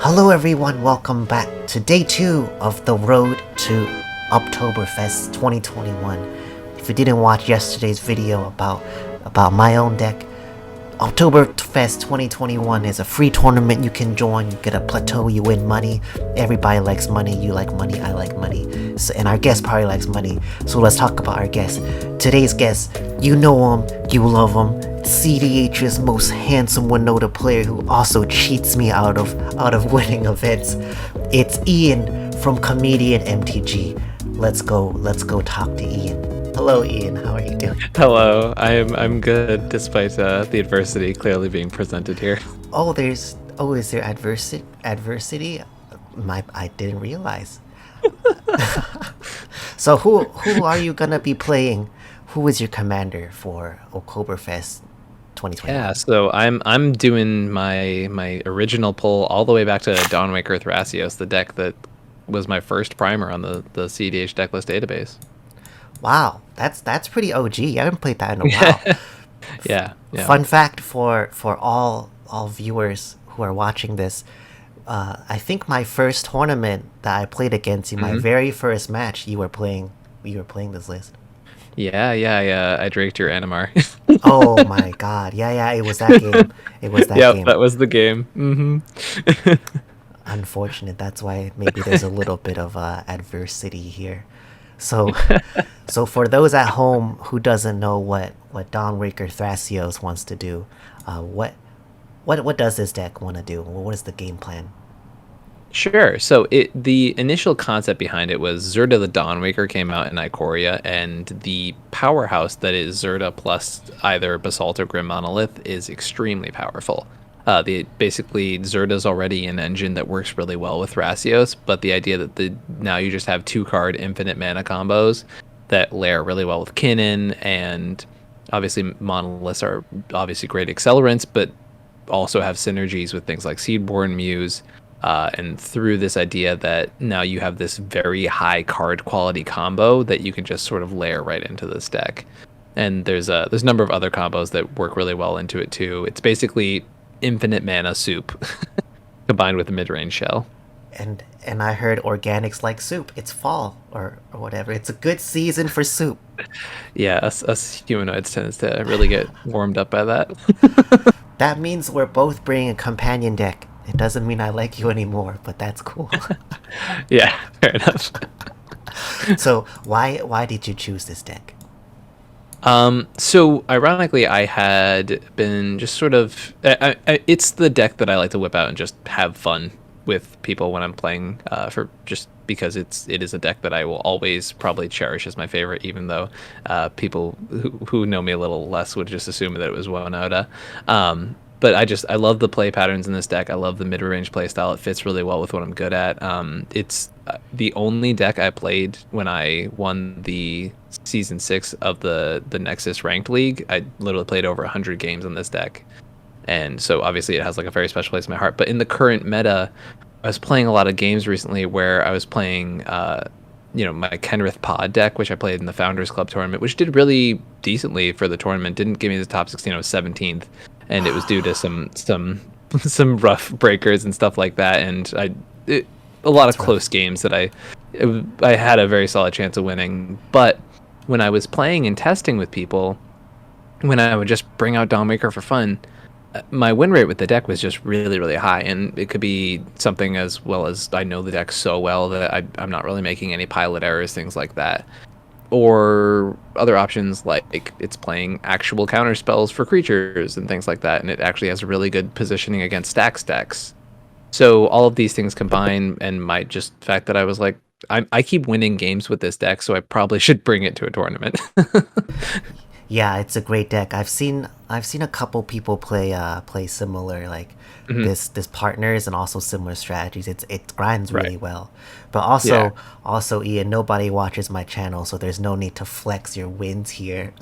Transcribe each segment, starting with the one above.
Hello everyone, welcome back to day 2 of the road to Oktoberfest 2021. If you didn't watch yesterday's video about my own deck, Oktoberfest 2021 is a free tournament you can join. You get a plateau, you win money. Everybody likes money, you like money, I like money. So, and our guest probably likes money. So let's talk about our guest. Today's guest, you know him, you love him. CDH's most handsome Winota player who also cheats me out of winning events. It's Ian from ComedIan MTG. Let's go talk to Ian. Hello Ian, how are you doing? Hello, I'm good despite the adversity clearly being presented here. Is there adversity? I didn't realize. So who are you gonna be playing? Who is your commander for Oktoberfest 2020? Yeah, so I'm doing my original pull all the way back to Dawnwaker Thrasios, the deck that was my first primer on the CDH Decklist database. Wow, that's pretty OG. I haven't played that in a while. Yeah. Fun fact for all viewers who are watching this, I think my first tournament that I played against you, my very first match, you were playing this list. Yeah. I draked your Animar. Oh my god. Yeah, it was that game. It was that game. That was the game. Mm-hmm. Unfortunate. That's why maybe there's a little bit of adversity here. So for those at home who doesn't know what Dawnwaker Thrasios wants to do, what does this deck want to do? What is the game plan? Sure. So the initial concept behind it was Zirda the Dawnwaker came out in Ikoria, and the powerhouse that is Zirda plus either Basalt or Grim Monolith is extremely powerful. Basically Zirda's already an engine that works really well with Thrasios, but the idea that now you just have 2-card infinite mana combos that layer really well with Kinnan, and obviously monoliths are obviously great accelerants, but also have synergies with things like Seedborn Muse. And through this idea that now you have this very high card quality combo that you can just sort of layer right into this deck. And there's a number of other combos that work really well into it too. It's basically infinite mana soup combined with a mid-range shell. And I heard organics like soup. It's fall or whatever. It's a good season for soup. Yeah, us humanoids tends to really get warmed up by that. That means we're both bringing a companion deck. It doesn't mean I like you anymore, but that's cool. Yeah, fair enough. So why did you choose this deck? So ironically, I had been just sort of it's the deck that I like to whip out and just have fun with people when I'm playing, for just because it is a deck that I will always probably cherish as my favorite, even though people who know me a little less would just assume that it was Winota. But I love the play patterns in this deck. I love the mid-range play style. It fits really well with what I'm good at. It's the only deck I played when I won the Season 6 of the Nexus Ranked League. I literally played over 100 games on this deck. And so obviously it has like a very special place in my heart. But in the current meta, I was playing a lot of games recently where I was playing my Kenrith Pod deck, which I played in the Founders Club tournament, which did really decently for the tournament. Didn't give me the top 16. I was 17th. And it was due to some rough breakers and stuff like that, and a lot of close games that I had a very solid chance of winning. But when I was playing and testing with people, when I would just bring out Dawnwaker for fun, my win rate with the deck was just really, really high. And it could be something as well as I know the deck so well that I'm not really making any pilot errors, things like that. Or other options like it's playing actual counter spells for creatures and things like that, and it actually has a really good positioning against stack decks. So all of these things combine, and my just fact that I was like, I keep winning games with this deck, so I probably should bring it to a tournament. Yeah, it's a great deck. I've seen a couple people play similar, like this partners and also similar strategies. It grinds really well. But also Ian, nobody watches my channel, so there's no need to flex your wins here.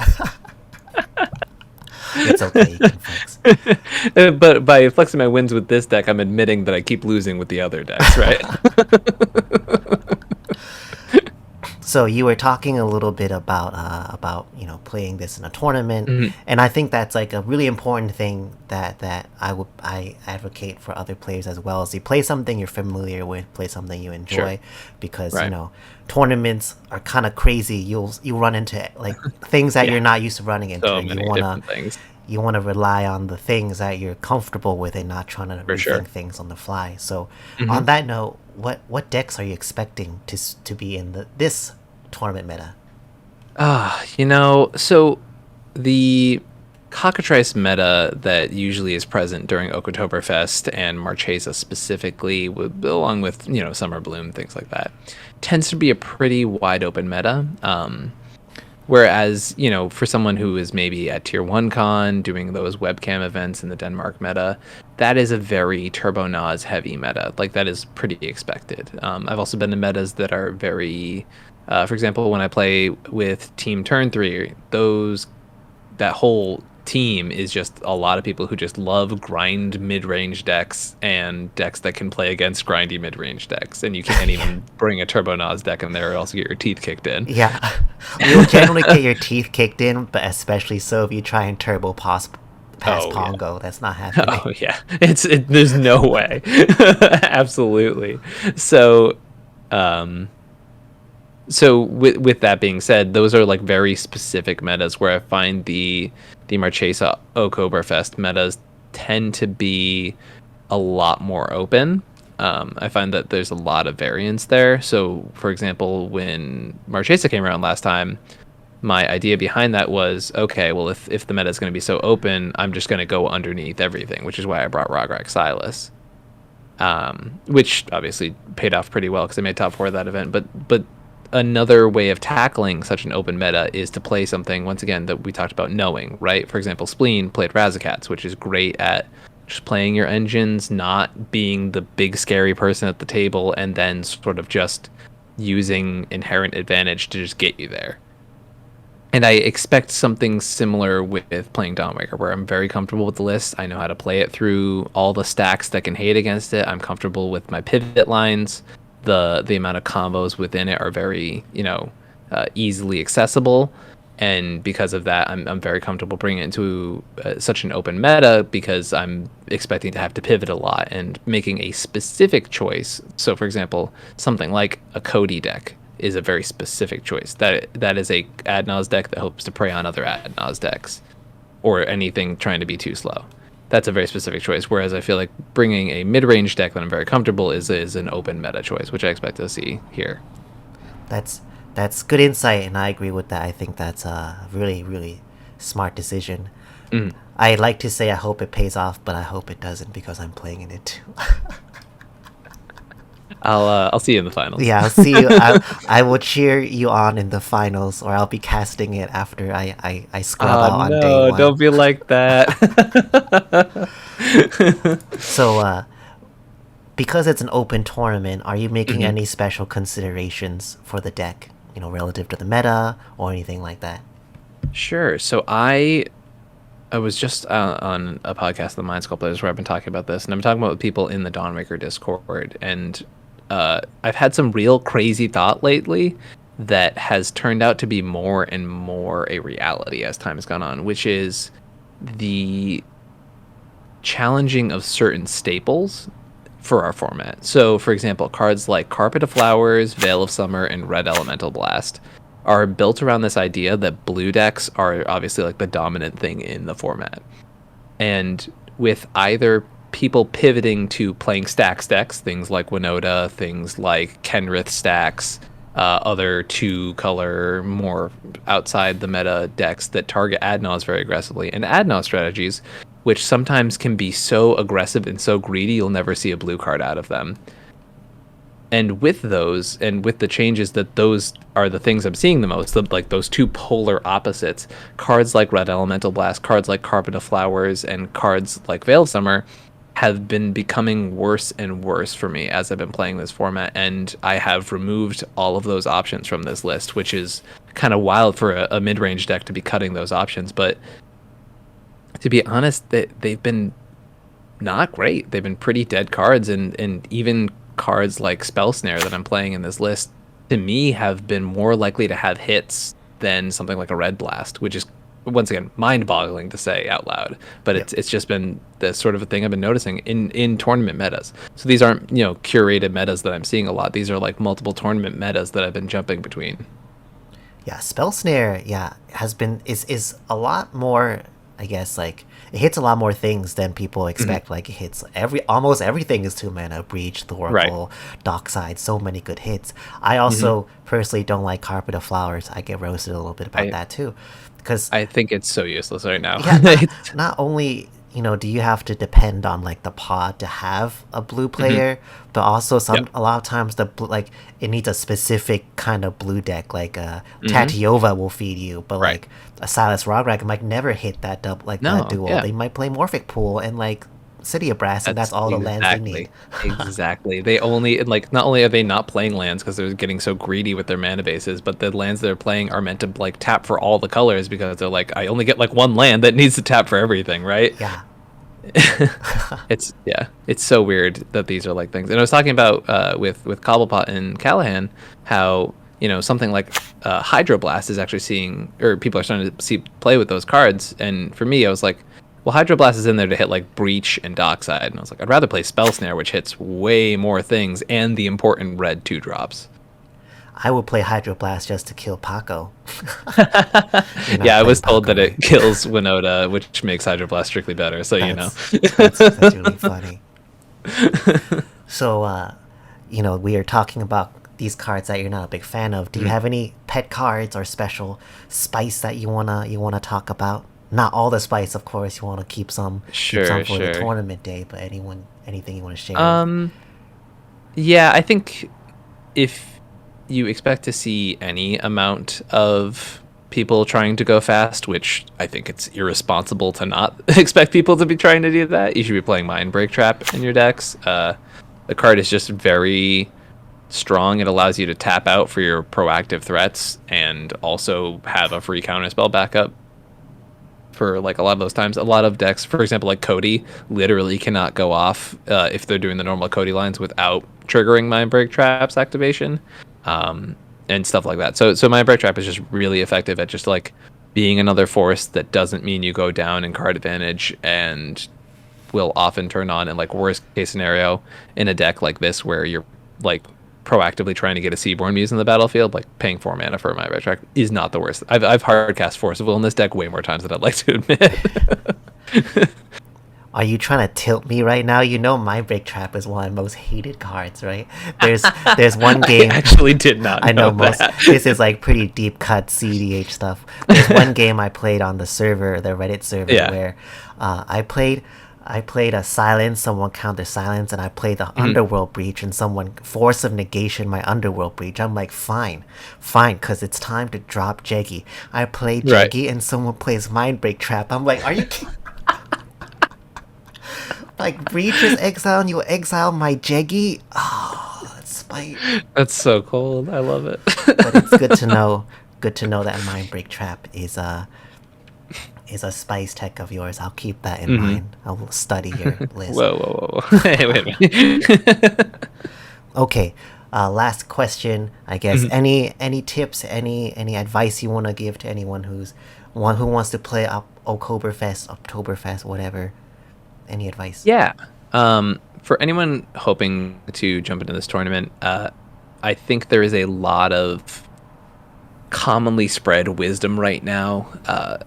It's okay, you can flex. But by flexing my wins with this deck, I'm admitting that I keep losing with the other decks, right? So you were talking a little bit about playing this in a tournament, and I think that's like a really important thing that I advocate for other players as well. Is you play something you're familiar with, play something you enjoy, because Right. tournaments are kind of crazy. You'll run into like things that Yeah. you're not used to running into, So and many different things. you want to rely on the things that you're comfortable with and not trying to For sure. rethink things on the fly. So, Hmm. on that note, what decks are you expecting to be in this tournament meta? So the cockatrice meta that usually is present during Oktoberfest and Marchesa specifically, along with, Summer Bloom, things like that, tends to be a pretty wide open meta. Whereas, for someone who is maybe at Tier 1 Con doing those webcam events in the Denmark meta, that is a very Turbo Nas heavy meta. Like, that is pretty expected. I've also been in metas that are very, for example, when I play with Team Turn 3, that whole team is just a lot of people who just love grind mid-range decks and decks that can play against grindy mid-range decks, and you can't even bring a Turbo Nas deck in there or else you get your teeth kicked in. Yeah, you'll generally get your teeth kicked in, but especially so if you try and pass Oh yeah. Pongo. That's not happening. Oh yeah. There's no way. Absolutely. So with that being said, those are like very specific metas where I find the Marchesa Oktoberfest metas tend to be a lot more open. I find that there's a lot of variance there. So, for example, when Marchesa came around last time, my idea behind that was, okay, well, if the meta is going to be so open, I'm just going to go underneath everything, which is why I brought Rograk Silas, which obviously paid off pretty well because I made top 4 of that event. But another way of tackling such an open meta is to play something, once again, that we talked about knowing, right? For example, Spleen played Razakats, which is great at just playing your engines, not being the big scary person at the table, and then sort of just using inherent advantage to just get you there. And I expect something similar with playing Dawnwaker, where I'm very comfortable with the list. I know how to play it through all the stacks that can hate against it. I'm comfortable with my pivot lines. The amount of combos within it are very, easily accessible. And because of that, I'm very comfortable bringing it into such an open meta because I'm expecting to have to pivot a lot and making a specific choice. So, for example, something like a Cody deck is a very specific choice. That is a Adnaz deck that hopes to prey on other Adnaz decks or anything trying to be too slow. That's a very specific choice. Whereas I feel like bringing a mid-range deck that I'm very comfortable is an open meta choice, which I expect to see here. That's good insight, and I agree with that. I think that's a really, really smart decision. I like to say I hope it pays off, but I hope it doesn't because I'm playing in it too. I'll see you in the finals. Yeah, I'll see you. I will cheer you on in the finals, or I'll be casting it after I scrub out on day one. Don't be like that. So, because it's an open tournament, are you making any special considerations for the deck, relative to the meta or anything like that? Sure. So I was just on a podcast, the Mind Sculptors, where I've been talking about this, and I'm talking about people in the Dawnwaker Discord, and I've had some real crazy thought lately that has turned out to be more and more a reality as time has gone on, which is the challenging of certain staples for our format. So, for example, cards like Carpet of Flowers, Veil of Summer, and Red Elemental Blast are built around this idea that blue decks are obviously like the dominant thing in the format. And with either people pivoting to playing stacks decks, things like Winota, things like Kenrith stacks, other 2-color, more outside the meta decks that target Adnaz very aggressively, and Adnaz strategies, which sometimes can be so aggressive and so greedy you'll never see a blue card out of them. And with those, and with the changes that those are the things I'm seeing the most, like those two polar opposites, cards like Red Elemental Blast, cards like Carpet of Flowers, and cards like Veil of Summer have been becoming worse and worse for me as I've been playing this format, and I have removed all of those options from this list, which is kind of wild for a mid-range deck to be cutting those options. But to be honest, they've been not great. They've been pretty dead cards, and even cards like Spell Snare that I'm playing in this list to me have been more likely to have hits than something like a red blast, which is once again mind-boggling to say out loud. But Yep. it's just been the sort of a thing I've been noticing in tournament metas. So these aren't curated metas that I'm seeing a lot. These are like multiple tournament metas that I've been jumping between. Yeah, Spell Snare, yeah, has been is a lot more. I guess like it hits a lot more things than people expect. Like it hits almost everything is 2 mana. Breach, Right. Thoracle, Dockside, so many good hits. I hmm also personally don't like Carpet of Flowers. I get roasted a little bit about I that too, because I think it's so useless right now. yeah, not only do you have to depend on like the pod to have a blue Mhm. player, but also Yep. a lot of times like it needs a specific kind of blue deck. Like hmm Tatiova will feed you, but Right. like a Silas Rograg might never hit that that No. duel. Yeah. They might play Morphic Pool and like City of Brass, and that's That's all the lands they need. exactly. They only like not only are they not playing lands because they're getting so greedy with their mana bases, but the lands they're playing are meant to like tap for all the colors because they're like, I only get like one land that needs to tap for everything, right? Yeah, It's so weird that these are like things. And I was talking about with Cobblepot and Callahan how something like Hydroblast is actually seeing, or people are starting to see play with those cards. And for me, I was like, well, Hydroblast is in there to hit like Breach and Dockside, and I was like, I'd rather play Spell Snare, which hits way more things and the important red 2 drops. I would play Hydroblast just to kill Paco. You're not Yeah, I playing was told Paco, that right? it kills Winota, which makes Hydroblast strictly better. So That's really funny. So, we are talking about these cards that you're not a big fan of. Do you Mhm. have any pet cards or special spice that you wanna talk about? Not all the spice, of course. You want to keep some Sure, for the sure. tournament day. But anything you want to share? Um, yeah, I think if you expect to see any amount of people trying to go fast, which I think it's irresponsible to not expect people to be trying to do that, you should be playing Mind Break Trap in your decks. The card is just very strong. It allows you to tap out for your proactive threats and also have a free counterspell backup for like a lot of those times. A lot of decks, for example, like Cody, literally cannot go off if they're doing the normal Cody lines without triggering Mind Break Trap's activation, and stuff like that. So Mind Break Trap is just really effective at just like being another force that doesn't mean you go down in card advantage, and will often turn on in like worst case scenario in a deck like this where you're like proactively trying to get a Seaborn Muse in the battlefield. Like paying 4 mana for my red track is not the worst. I've hard cast Force of Will in this deck way more times than I'd like to admit. Are you trying to tilt me right now? Mind Break Trap is one of my most hated cards, right? There's one game. I actually did not I know know that. this is like pretty deep cut CDH stuff. There's one game I played on the server, the Reddit server, Yeah. where I played a silence, someone counter silence, and I played the Mhm. Underworld Breach, and someone Force of Negation my Underworld Breach. I'm like, fine, because it's time to drop Jeggy. I play Right. Jeggy, and someone plays Mind Break Trap. I'm like, are you kidding? Like, Breach is exile, and you exile my Jeggy? Oh, that's spite. That's so cold. I love it. But it's good to know. Good to know that Mind Break Trap is a spice tech of yours. I'll keep that in mind. I'll study your list. Whoa. Hey, wait a minute. Okay. Last question, I guess. Any tips? Any advice you want to give to anyone who wants to play Oktoberfest, whatever? Any advice? Yeah. For anyone hoping to jump into this tournament, I think there is a lot of commonly spread wisdom right now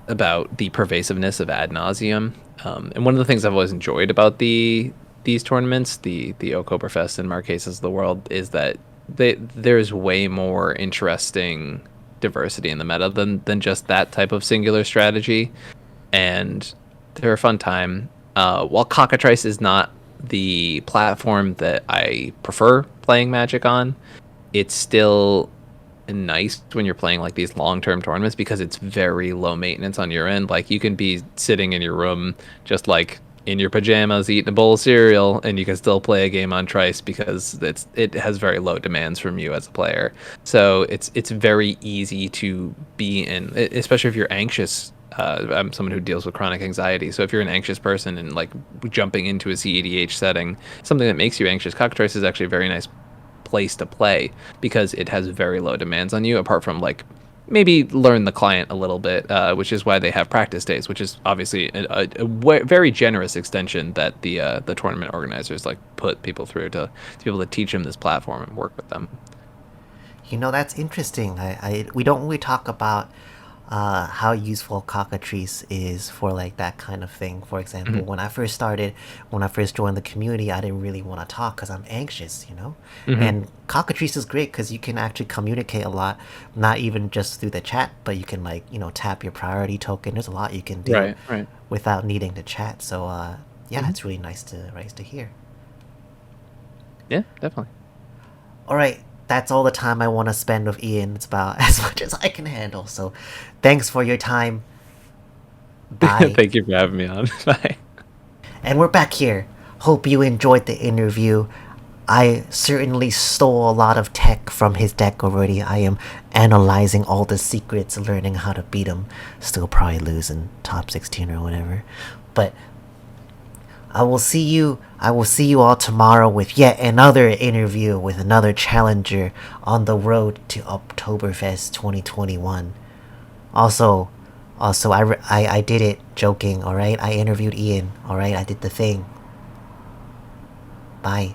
about the pervasiveness of ad nauseum. And one of the things I've always enjoyed about these tournaments, the Oktoberfest and Marquesas of the world, is that there's way more interesting diversity in the meta than just that type of singular strategy. And they're a fun time. While Cockatrice is not the platform that I prefer playing Magic on, it's still nice when you're playing like these long-term tournaments because it's very low maintenance on your end. Like you can be sitting in your room just like in your pajamas eating a bowl of cereal and you can still play a game on Trice because it has very low demands from you as a player. So it's very easy to be in, especially if you're anxious. I'm someone who deals with chronic anxiety, so if you're an anxious person and like jumping into a CEDH setting, something that makes you anxious, Cockatrice is actually a very nice place to play because it has very low demands on you, apart from like maybe learn the client a little bit, which is why they have practice days, which is obviously a very generous extension that the tournament organizers like put people through to be able to teach them this platform and work with them. That's interesting. We don't really talk about how useful cockatrice is for like that kind of thing. For example, when I first joined the community, I didn't really want to talk because I'm anxious. And cockatrice is great because you can actually communicate a lot, not even just through the chat, but you can like tap your priority token. There's a lot you can do Right. without needing to chat. So yeah, it's really nice to hear. Yeah, definitely. All right, that's all the time I want to spend with Ian. It's about as much as I can handle. So, thanks for your time. Bye. Thank you for having me on. Bye. And we're back here. Hope you enjoyed the interview. I certainly stole a lot of tech from his deck already. I am analyzing all the secrets, learning how to beat him. Still probably losing top 16 or whatever. But I will see you all tomorrow with yet another interview with another challenger on the road to Oktoberfest 2021. Also, I did it joking, alright? I interviewed Ian, alright? I did the thing. Bye.